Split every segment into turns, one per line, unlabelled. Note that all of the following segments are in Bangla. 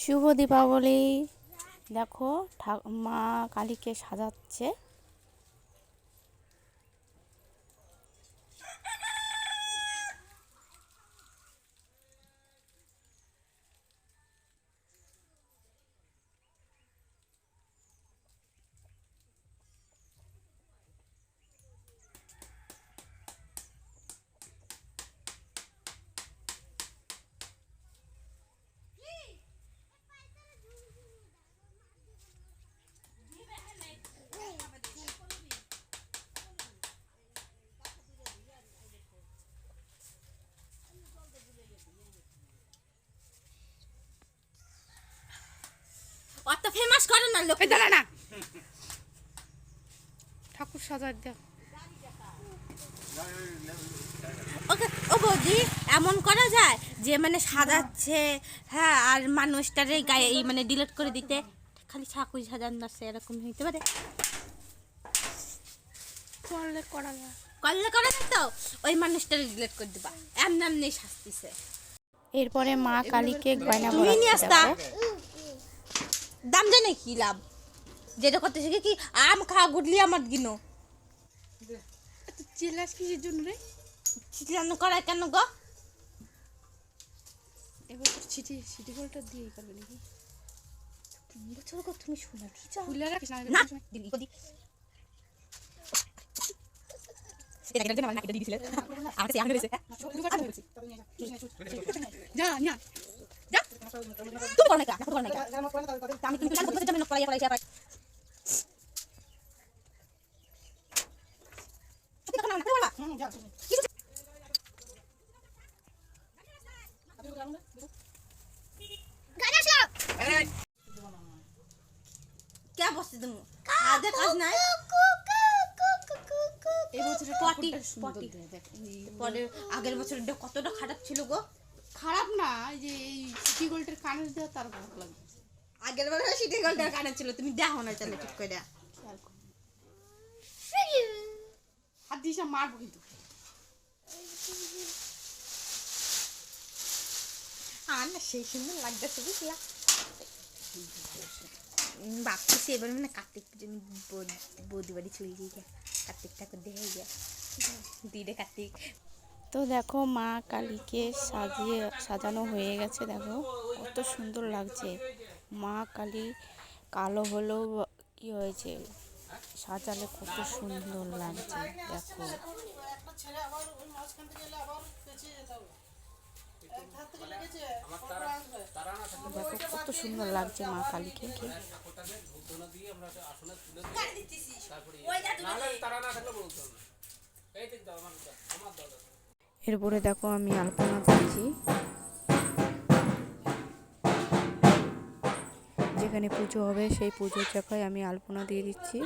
শুভ দীপাবলি। দেখো মা কালীকে সাজাচ্ছে।
অত ফেমাস করে না লোকে
দাঁড়া না, ঠাকুর সাজার দেখ।
ওকে ও বৌদি, এমন করা যায় যে মানে সাজাচ্ছে, হ্যাঁ, আর মানুষটার গায়ে এই মানে ডিলিট করে দিতে, খালি ঠাকুর সাজানো আছে, এরকম হইতে পারে।
করলে করা যায়,
করলে করা যায় তো, ওই মানুষটার ডিলিট করে দিবা, এমনি এমনি শাস্তিছে।
এরপরে মা কালীকে গয়না
তুমি নিয়ে
পরাচ্ছে।
আসতা, দাম জানে কি লাভ, যেটা করতে শিখে কি আম খাওয়া গুডলি আমার গিনো
চিল্লাস কিসের জন্য রে?
চিলানো করায় কেন গো?
এবার সিটি গোলটা দিয়ে করবে নাকি?
বছর গো তুমি শোনা কি চাও
খুলে রাখিস না,
না দিদি কদি এটা কেন না এটা দিছিলে আমাকে আগে দিছে
যা না
যা তুমি করো না কা করো না কা আমি কিন্তু জানি করতে জানি করাই করাই আবার তুমি কেন না বলা যা क्या বসে তুমি আদে কাজ নাই
এই বছরের
পটি
সুন্দর দেখ।
পরে আগের বছরটা কতটা খারাপ ছিল গো।
খারাপ না, এই যে এই সিটি গোল্ডের কানের দেওয়া তার ভালো লাগে।
আগের বছর সিটি গোল্ডের কানে ছিল, তুমি দেখো না চলে ঠিক করে
হাত দিস না, মারবো কিন্তু।
আর না সেই সুন্দর লাগতেছে বুঝলা, ভাবতেছি এবার মানে কার্তিক পুজো বৌদি বাড়ি চলে যাই, কার্তিক ঠাকুর দেখে গিয়া দিদে কার্তিক।
তো দেখো মা কালীকে সাজানো হয়ে গেছে। দেখো কত সুন্দর লাগছে। মা কালী কালো হলেও কি হয়েছে, সাজালে কত সুন্দর লাগছে। দেখো দেখো কত সুন্দর লাগছে মা কালীকে। এরপরে দেখো আমি আলপনা দিচ্ছি, যেখানে পুজো হবে সেই পুজোর জায়গায় আমি আলপনা দিয়ে দিচ্ছি।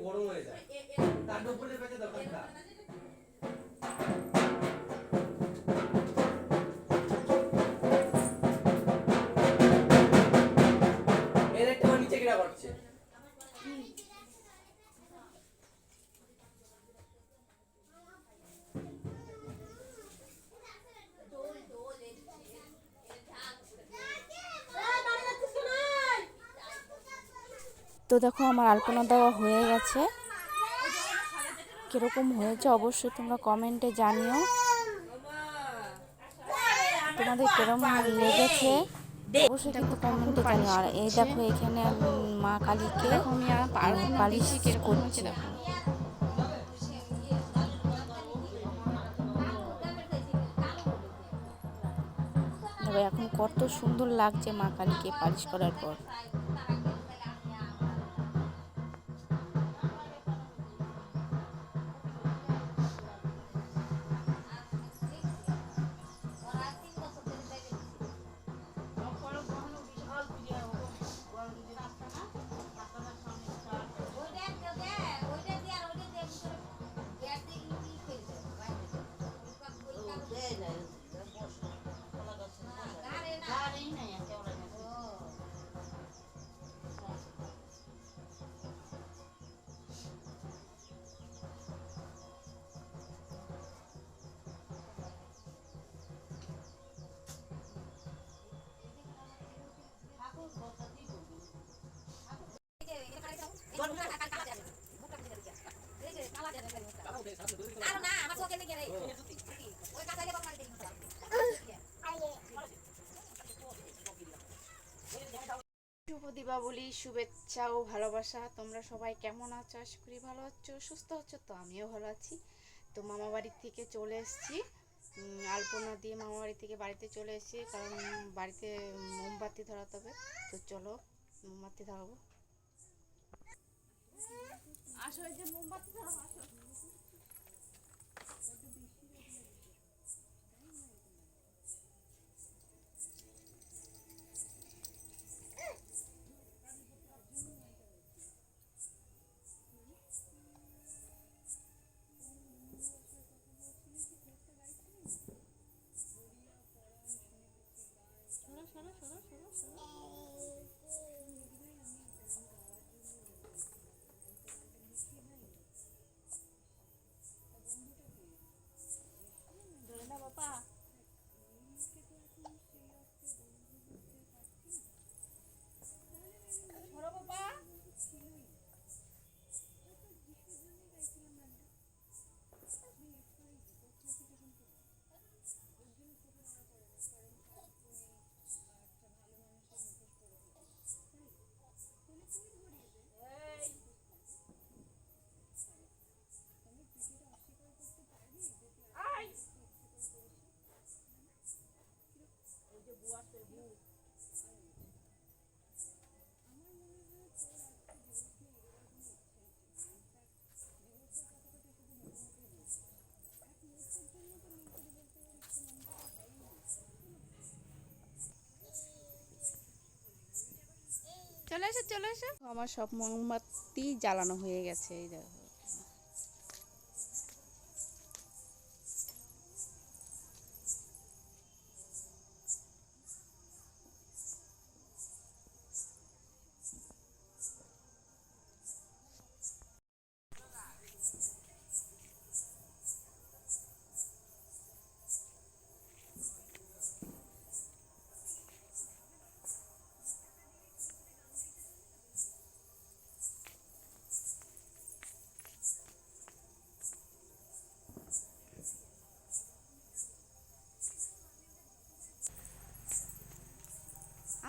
গরম হয়ে যায় তার উপরে পেতে দরকার। এর একটা নিচে গিরা করছে।
তো দেখো আমার আলপনা দেওয়া হয়ে গেছে। কীরকম হয়েছে অবশ্যই তোমরা কমেন্টে জানিও, তোমাদের কিরম লেগেছে অবশ্যই কিন্তু কমেন্টে জানিও। আর এই দেখো এখানে মা কালীকে পালিশ করছে। দেখো এখন কত সুন্দর লাগছে মা কালীকে পালিশ করার পর। শুভ দীপাবলি শুভেচ্ছা ও ভালোবাসা। তোমরা সবাই কেমন আছো? আশা করি ভালো আছো, সুস্থ আছো। তো আমিও ভালো আছি। তো মামা বাড়ির থেকে চলে এসেছি, আলপনা দিয়ে মামা বাড়ি থেকে বাড়িতে চলে এসেছি, কারণ বাড়িতে মোমবাতি ধরাতে হবে। তো চলো মোমবাতি ধরাবো। আসো, এই যে মোমবাতি ধরাবো, আসো। চলে এসো, চলে এসো। আমার সব মোমবাতি জ্বালানো হয়ে গেছে, এই দেখো।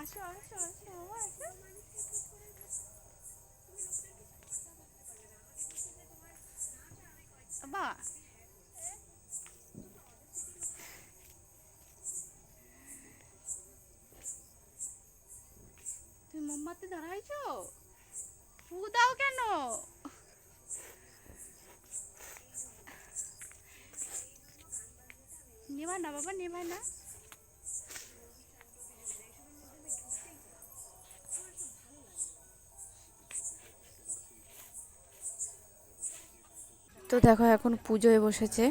আসো আসো আসো আসো। বা তুমি মোমবাতি ধরাইছো? ফু দাও কেন? নেবা না বাবা, নেবা না। তো দেখো এখন পুজোয় বসেছে।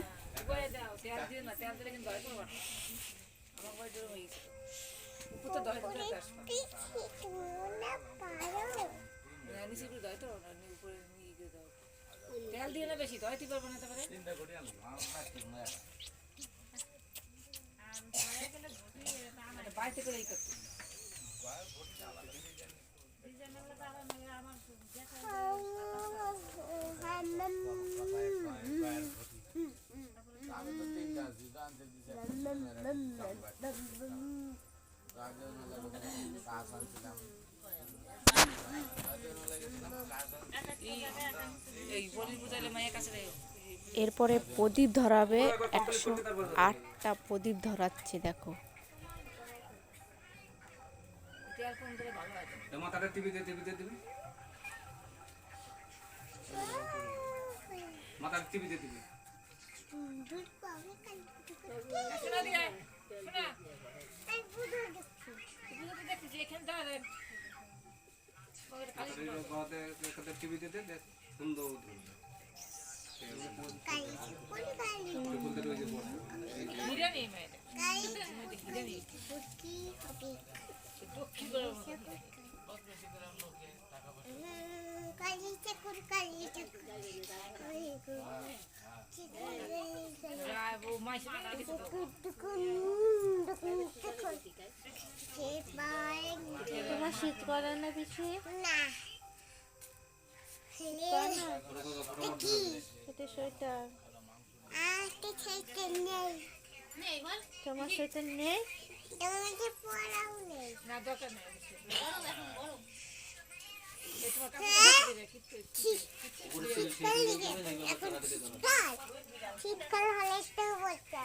তেল দিয়ে না বেশি দইতে পারবো না তারপরে বাড়িতে করে করতে এই বলি বুঝাইলে মায়ের কাছে রে
এরপরে প্রদীপ ধরাবে, 108টা প্রদীপ ধরাচ্ছে দেখো।
তেল কম দিলে ভালো হয়
মাথাটা টিভিতে টিভিতে দিবি, মাথাটা টিভিতে দিবি।
শোনা দিয়ে শোনা তুমি তো দেখছি এখানে দাঁড়ান
টিভিতে দে, দেখ সুন্দর
হিরে নেই মেয়েদের হিরে নেই দক্ষিণ করে ও মাইসে
তোমার শীত করে না বেশি? এটা সোয়েটার। তোমার সোয়েটার নেই?
না দরকার নেই
শীতকাল হলে একটু বলতে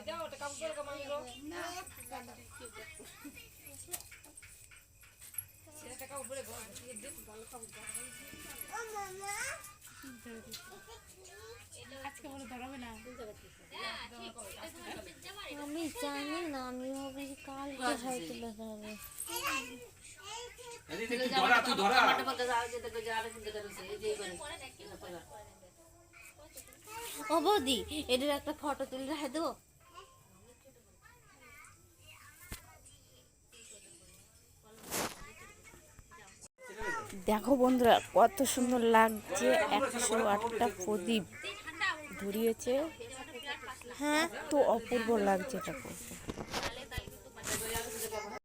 দাও ওটা কাম করে কামাইলো সেটা কাম করে ভালো কাম
ও মামা
আজকে বলে ধরাবে না।
আমি জানি না, আমি ভাবি কালকে হয়তো দেখাবে।
তুই ধরা
ও বৌদি, এদের একটা ফটো তুলে রেখে দেবো।
দেখো বন্ধুরা কত সুন্দর লাগছে, 108টা প্রদীপ ধরিয়েছে। হ্যাঁ, তো অপূর্ব লাগছে দেখো।